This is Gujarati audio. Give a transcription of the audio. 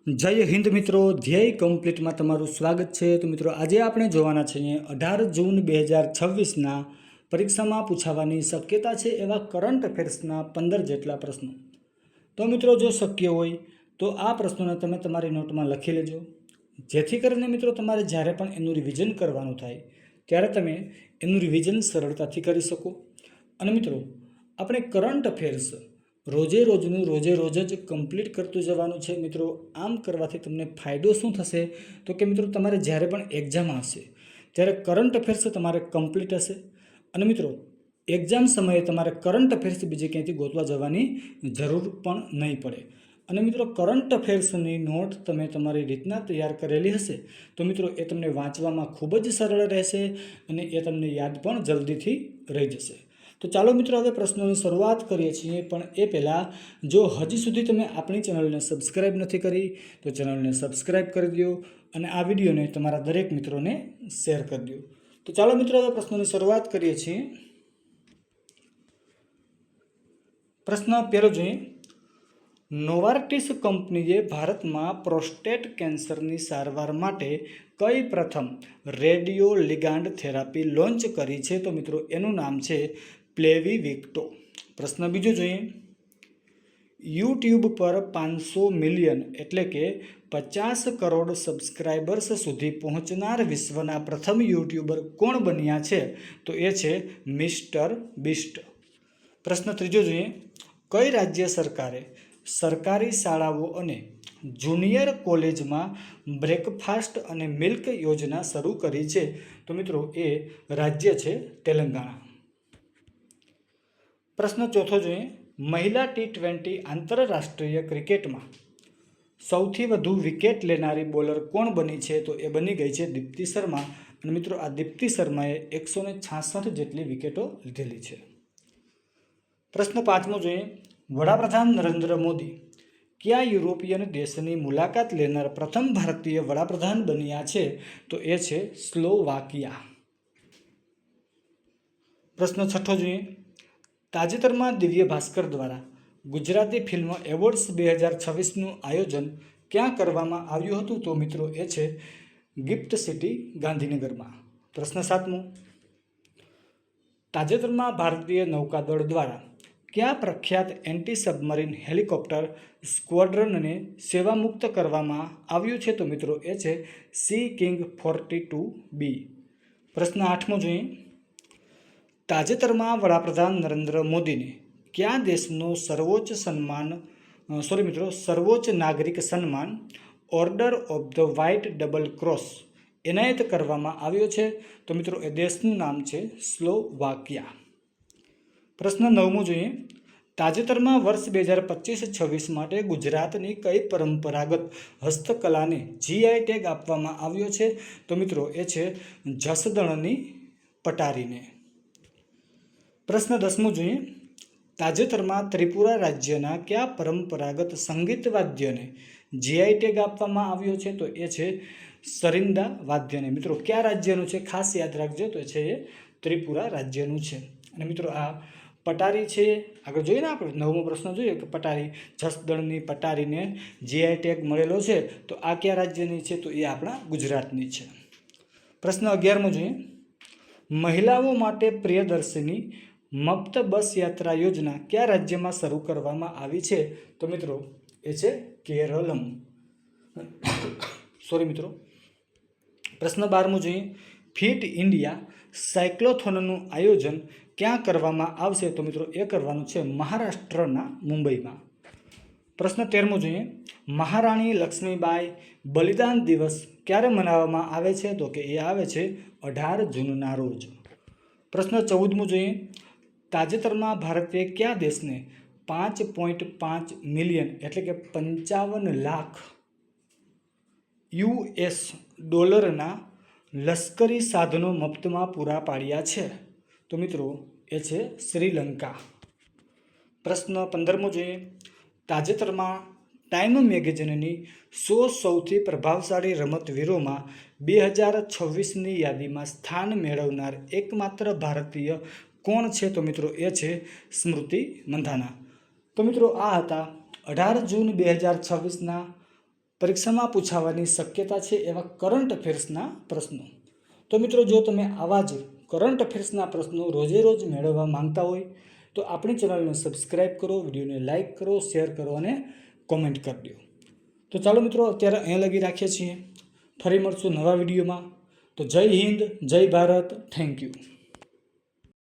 જય હિન્દ મિત્રો, ધ્યેય કમ્પ્લીટમાં તમારું સ્વાગત છે। તો મિત્રો આજે આપણે જોવાના છીએ 18 જૂન 2026ના પરીક્ષામાં પૂછાવાની શક્યતા છે એવા કરંટ અફેર્સના 15 જેટલા પ્રશ્નો। તો મિત્રો જો શક્ય હોય તો આ પ્રશ્નોને તમે તમારી નોટમાં લખી લેજો, જેથી કરીને મિત્રો તમારે જ્યારે પણ એનું રિવિઝન કરવાનું થાય ત્યારે તમે એનું રિવિઝન સરળતાથી કરી શકો। અને મિત્રો આપણે કરંટ અફેર્સ રોજે રોજ જ કમ્પ્લીટ કરતું જવાનું છે મિત્રો। આમ કરવાથી તમને ફાયદો શું થશે તો કે મિત્રો તમારે જ્યારે પણ એક્ઝામ આવશે ત્યારે કરંટ અફેર્સ તમારે કમ્પ્લીટ હશે। અને મિત્રો એક્ઝામ સમયે તમારે કરંટ અફેર્સ બીજે ક્યાંયથી ગોતવા જવાની જરૂર પણ નહીં પડે। અને મિત્રો કરંટ અફેર્સની નોટ તમે તમારી રીતના તૈયાર કરેલી હશે તો મિત્રો એ તમને વાંચવામાં ખૂબ જ સરળ રહેશે અને એ તમને યાદ પણ જલ્દીથી રહી જશે। તો ચાલો મિત્રો હવે પ્રશ્નોની શરૂઆત કરીએ છીએ, પણ એ પહેલાં જો હજી સુધી તમે આપણી ચેનલને સબસ્ક્રાઈબ નથી કરી તો ચેનલને સબસ્ક્રાઈબ કરી દો અને આ વિડીયોને તમારા દરેક મિત્રોને શેર કરી દો। તો ચાલો મિત્રો હવે પ્રશ્નોની શરૂઆત કરીએ છીએ। પ્રશ્ન પહેલો જોઈએ, નોવાર્ટિસ કંપનીએ ભારતમાં પ્રોસ્ટેટ કેન્સરની સારવાર માટે કઈ પ્રથમ રેડિયો લિગાન્ડ થેરાપી લોન્ચ કરી છે? તો મિત્રો એનું નામ છે પ્લેવીવિક્ટો। પ્રશ્ન બીજો જોઈએ, યુટ્યુબ પર 500 મિલિયન એટલે કે 50 કરોડ સબસ્ક્રાઇબર્સ સુધી પહોંચનાર વિશ્વના પ્રથમ યુટ્યુબર કોણ બન્યા છે? તો એ છે મિસ્ટર બીસ્ટ। પ્રશ્ન ત્રીજો જોઈએ, કઈ રાજ્ય સરકારે સરકારી શાળાઓ અને જુનિયર કોલેજમાં બ્રેકફાસ્ટ અને મિલ્ક યોજના શરૂ કરી છે? તો મિત્રો એ રાજ્ય છે તેલંગાણા। પ્રશ્ન ચોથો જોઈએ, મહિલા T20 આંતરરાષ્ટ્રીય ક્રિકેટમાં સૌથી વધુ વિકેટ લેનારી બોલર કોણ બની છે? તો એ બની ગઈ છે દીપ્તિ શર્મા। અને મિત્રો આ દીપ્તિ શર્માએ 166 જેટલી વિકેટો લીધેલી છે। પ્રશ્ન પાંચમો જોઈએ, વડાપ્રધાન નરેન્દ્ર મોદી કયા યુરોપિયન દેશની મુલાકાત લેનાર પ્રથમ ભારતીય વડાપ્રધાન બન્યા છે? તો એ છે સ્લોવાકિયા। પ્રશ્ન છઠ્ઠો જોઈએ, તાજેતરમાં દિવ્ય ભાસ્કર દ્વારા ગુજરાતી ફિલ્મ એવોર્ડ્સ 2026નું આયોજન ક્યાં કરવામાં આવ્યું હતું? તો મિત્રો એ છે ગિફ્ટ સિટી ગાંધીનગરમાં। પ્રશ્ન સાતમો, તાજેતરમાં ભારતીય નૌકાદળ દ્વારા કયા પ્રખ્યાત એન્ટી સબમરીન હેલિકોપ્ટર સ્ક્વોડ્રનને સેવામુક્ત કરવામાં આવ્યું છે? તો મિત્રો એ છે સી કિંગ 42B। પ્રશ્ન આઠમો જોઈએ, તાજેતરમાં વડાપ્રધાન નરેન્દ્ર મોદીને કયા દેશનો સર્વોચ્ચ નાગરિક સન્માન order of the white double cross એનાયત કરવામાં આવ્યો છે? તો મિત્રો એ દેશનું નામ છે સ્લોવાકિયા। પ્રશ્ન નવમો જોઈએ, તાજેતરમાં વર્ષ 2025-26 માટે ગુજરાતની કઈ પરંપરાગત હસ્તકલાને GI ટેગ આપવામાં આવ્યો છે? તો મિત્રો એ છે જસદણની પટારીને। પ્રશ્ન દસમો જોઈએ, તાજેતરમાં ત્રિપુરા રાજ્યના કયા પરંપરાગત સંગીત વાદ્યને GI ટેગ આપવામાં આવ્યો છે? તો એ છે સરિંદા વાદ્યને। મિત્રો કયા રાજ્યનું છે ખાસ યાદ રાખજો, તો છે એ ત્રિપુરા રાજ્યનું છે। અને મિત્રો આ પટારી છે, આગળ જોઈએ ને આપણે નવમો પ્રશ્ન જોઈએ કે પટારી જસદણની પટારીને GI ટેગ મળેલો છે, તો આ કયા રાજ્યની છે? તો એ આપણા ગુજરાતની છે। પ્રશ્ન 11મો જોઈએ, મહિલાઓ માટે પ્રિયદર્શિની મફત બસ યાત્રા યોજના કયા રાજ્યમાં શરૂ કરવામાં આવી છે? તો મિત્રો એ છે કેરળમ। મિત્રો પ્રશ્ન 12મો જોઈએ, ફિટ ઇન્ડિયા સાયક્લોથોનનું આયોજન ક્યાં કરવામાં આવશે? તો મિત્રો એ કરવાનું છે મહારાષ્ટ્રના મુંબઈમાં। પ્રશ્ન 13મો જોઈએ, મહારાણી લક્ષ્મીબાઈ બલિદાન દિવસ ક્યારે મનાવવામાં આવે છે? તો કે એ આવે છે 18 જૂનના રોજ। પ્રશ્ન 14મો જોઈએ, તાજેતરમાં ભારતે કયા દેશને 5.5 મિલિયન એટલે કે 55 લાખ US ડોલરના લશ્કરી સાધનો મફતમાં પૂરા પાડ્યા છે? તો મિત્રો એ છે શ્રીલંકા। પ્રશ્ન 15મો જોઈએ, તાજેતરમાં ટાઈમ મેગેઝિનની 100 સૌથી પ્રભાવશાળી રમતવીરોમાં 2026ની યાદીમાં સ્થાન મેળવનાર એકમાત્ર ભારતીય કોણ છે? તો મિત્રો એ છે સ્મૃતિ મંધાના। તો મિત્રો આ હતા 18 જૂન 2026ના પરીક્ષામાં પૂછાવાની શક્યતા છે એવા કરંટ અફેર્સના પ્રશ્નો. તો મિત્રો, જો તમે આવા જ કરંટ અફેર્સના પ્રશ્નો રોજે રોજ મેળવવા માંગતા હોય તો આપણી ચેનલને સબસ્ક્રાઈબ કરો, વિડીયોને લાઇક કરો, શેર કરો અને કોમેન્ટ કરી દો. તો ચાલો મિત્રો, અત્યારે અહીંયા લગી રાખીએ છીએ. ફરી મળશું નવા વિડીયોમાં. તો જય હિન્દ, જય ભારત, થેન્ક યુ.